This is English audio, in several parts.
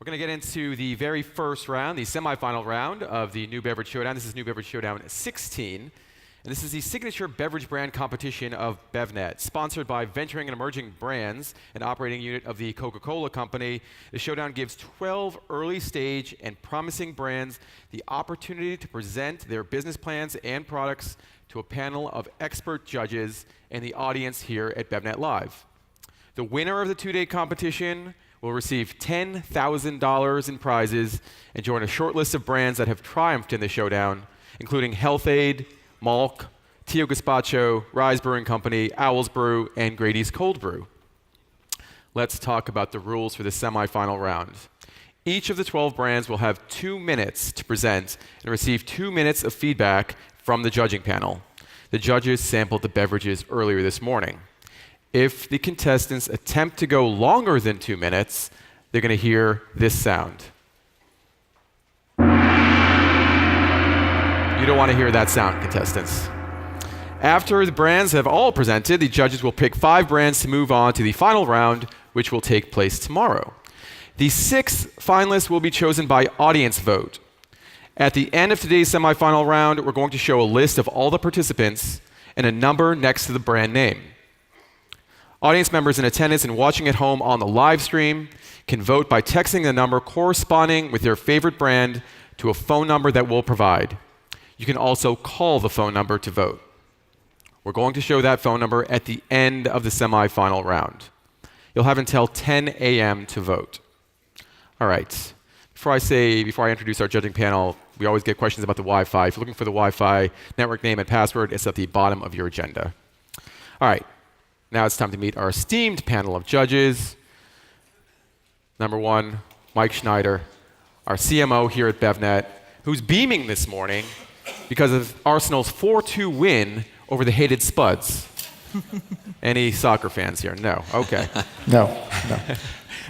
We're going to get into the very first round, the semifinal round of the New Beverage Showdown. This is New Beverage Showdown 16. And this is the signature beverage brand competition of BevNET, sponsored by Venturing and Emerging Brands, an operating unit of the Coca-Cola Company. The showdown gives 12 early stage and promising brands the opportunity to present their business plans and products to a panel of expert judges and the audience here at BevNET Live. The winner of the two-day competition will receive $10,000 in prizes and join a short list of brands that have triumphed in the showdown, including Health-Ade, Malk, Tio Gazpacho, Rise Brewing Company, Owl's Brew, and Grady's Cold Brew. Let's talk about the rules for the semifinal round. Each of the 12 brands will have 2 minutes to present and receive 2 minutes of feedback from the judging panel. The judges sampled the beverages earlier this morning. If the contestants attempt to go longer than 2 minutes, they're going to hear this sound. You don't want to hear that sound, contestants. After the brands have all presented, the judges will pick 5 brands to move on to the final round, which will take place tomorrow. The 6 finalists will be chosen by audience vote. At the end of today's semifinal round, we're going to show a list of all the participants and a number next to the brand name. Audience members in attendance and watching at home on the live stream can vote by texting the number corresponding with their favorite brand to a phone number that we'll provide. You can also call the phone number to vote. We're going to show that phone number at the end of the semifinal round. You'll have until 10 a.m. to vote. All right. Before I introduce our judging panel, we always get questions about the Wi-Fi. If you're looking for the Wi-Fi network name and password, it's at the bottom of your agenda. All right. Now it's time to meet our esteemed panel of judges. Number 1, Mike Schneider, our CMO here at BevNET, who's beaming this morning because of Arsenal's 4-2 win over the hated Spuds. Any soccer fans here? No. Okay. No.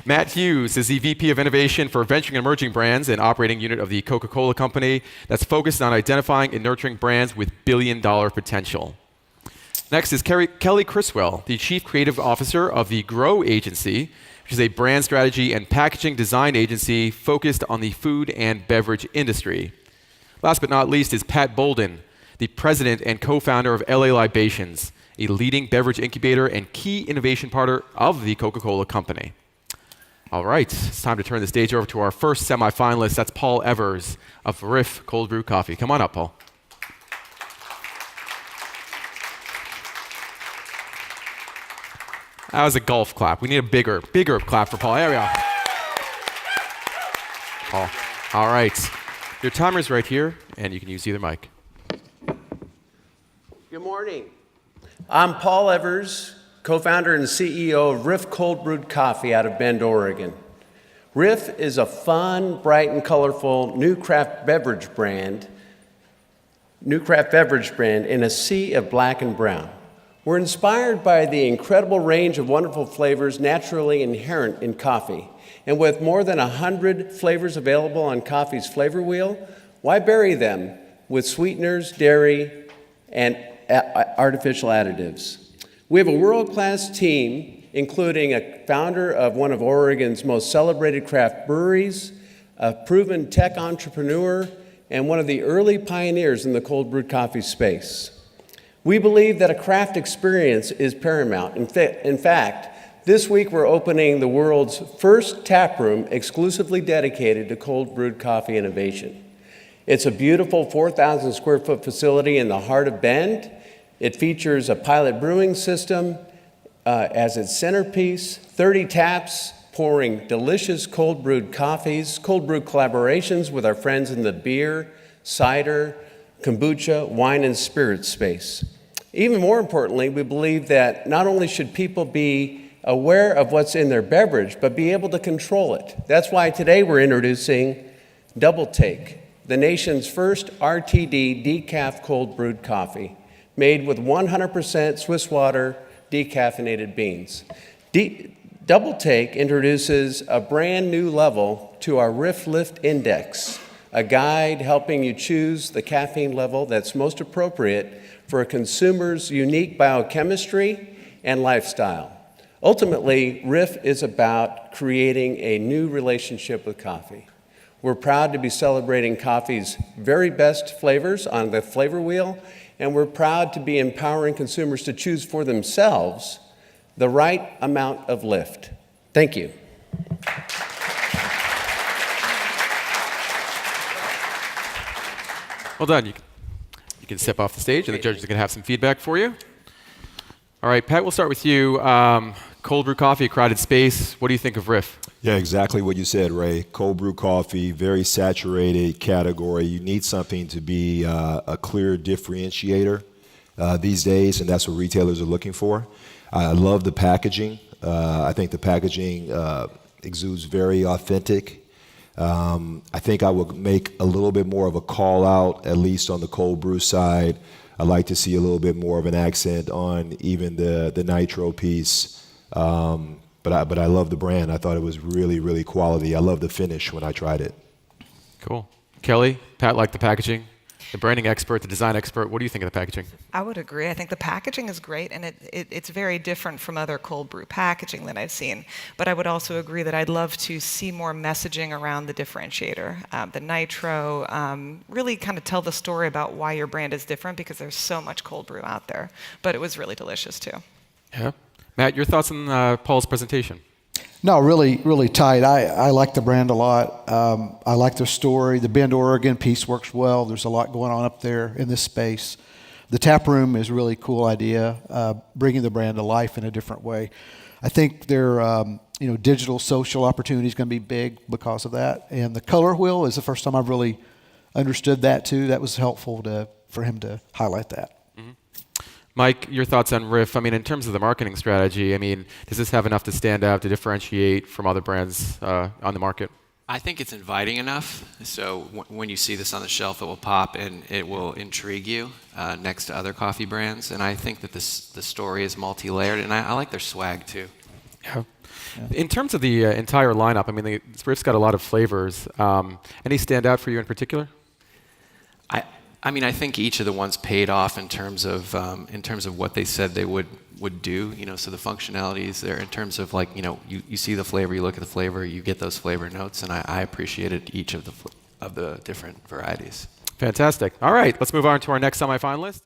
Matt Hughes is the VP of Innovation for Venturing and Emerging Brands, an operating unit of the Coca-Cola Company that's focused on identifying and nurturing brands with billion-dollar potential. Next is Kelly Criswell, the Chief Creative Officer of the Grow Agency, which is a brand strategy and packaging design agency focused on the food and beverage industry. Last but not least is Pat Bolden, the President and co-founder of LA Libations, a leading beverage incubator and key innovation partner of the Coca-Cola Company. All right, it's time to turn the stage over to our first semifinalist. That's Paul Evers of Riff Cold Brewed Coffee. Come on up, Paul. That was a golf clap. We need a bigger clap for Paul. There we go. Paul. All right. Your timer's right here, and you can use either mic. Good morning. I'm Paul Evers, co-founder and CEO of Riff Cold Brewed Coffee out of Bend, Oregon. Riff is a fun, bright, and colorful new craft beverage brand in a sea of black and brown. We're inspired by the incredible range of wonderful flavors naturally inherent in coffee. And with more than 100 flavors available on coffee's flavor wheel, why bury them with sweeteners, dairy, and artificial additives? We have a world-class team, including a founder of one of Oregon's most celebrated craft breweries, a proven tech entrepreneur, and one of the early pioneers in the cold brewed coffee space. We believe that a craft experience is paramount. In fact, this week we're opening the world's first tap room exclusively dedicated to cold brewed coffee innovation. It's a beautiful 4,000 square foot facility in the heart of Bend. It features a pilot brewing system as its centerpiece, 30 taps pouring delicious cold brewed coffees, cold brew collaborations with our friends in the beer, cider, kombucha, wine, and spirits space. Even more importantly, we believe that not only should people be aware of what's in their beverage, but be able to control it. That's why today we're introducing Double Take, the nation's first RTD decaf cold brewed coffee, made with 100% Swiss water decaffeinated beans. Double Take introduces a brand new level to our Riff Lift Index, a guide helping you choose the caffeine level that's most appropriate for a consumer's unique biochemistry and lifestyle. Ultimately, Riff is about creating a new relationship with coffee. We're proud to be celebrating coffee's very best flavors on the flavor wheel, and we're proud to be empowering consumers to choose for themselves the right amount of lift. Thank you. Well done. You can step off the stage, and the judges are going to have some feedback for you. All right, Pat, we'll start with you. Cold brew coffee, a crowded space. What do you think of Riff? Yeah, exactly what you said, Ray. Cold brew coffee, very saturated category. You need something to be a clear differentiator these days, and that's what retailers are looking for. I love the packaging. I think the packaging exudes very authentic. I think I would make a little bit more of a call out, at least on the cold brew side. I'd like to see a little bit more of an accent on even the nitro piece. But I love the brand. I thought it was really, really quality. I love the finish when I tried it. Cool. Kelly, Pat liked the packaging. The branding expert, the design expert, what do you think of the packaging? I would agree. I think the packaging is great, and it's very different from other cold brew packaging that I've seen. But I would also agree that I'd love to see more messaging around the differentiator, the nitro, really kind of tell the story about why your brand is different, because there's so much cold brew out there. But it was really delicious, too. Yeah. Matt, your thoughts on Paul's presentation? No, really, really tight. I like the brand a lot. I like their story. The Bend, Oregon piece works well. There's a lot going on up there in this space. The tap room is a really cool idea, bringing the brand to life in a different way. I think their digital social opportunity is going to be big because of that. And the color wheel is the first time I've really understood that too. That was helpful for him to highlight that. Mike, your thoughts on Riff? I mean, in terms of the marketing strategy, I mean, does this have enough to stand out, to differentiate from other brands on the market? I think it's inviting enough, so when you see this on the shelf, it will pop and it will intrigue you next to other coffee brands. And I think that the story is multi-layered, and I like their swag too. Yeah. In terms of the entire lineup, I mean, Riff's got a lot of flavors. Any stand out for you in particular? I mean, I think each of the ones paid off in terms of what they said they would do. So the functionality is there in terms of you see the flavor, you look at the flavor, you get those flavor notes, and I appreciated each of the different varieties. Fantastic. All right, let's move on to our next semifinalist.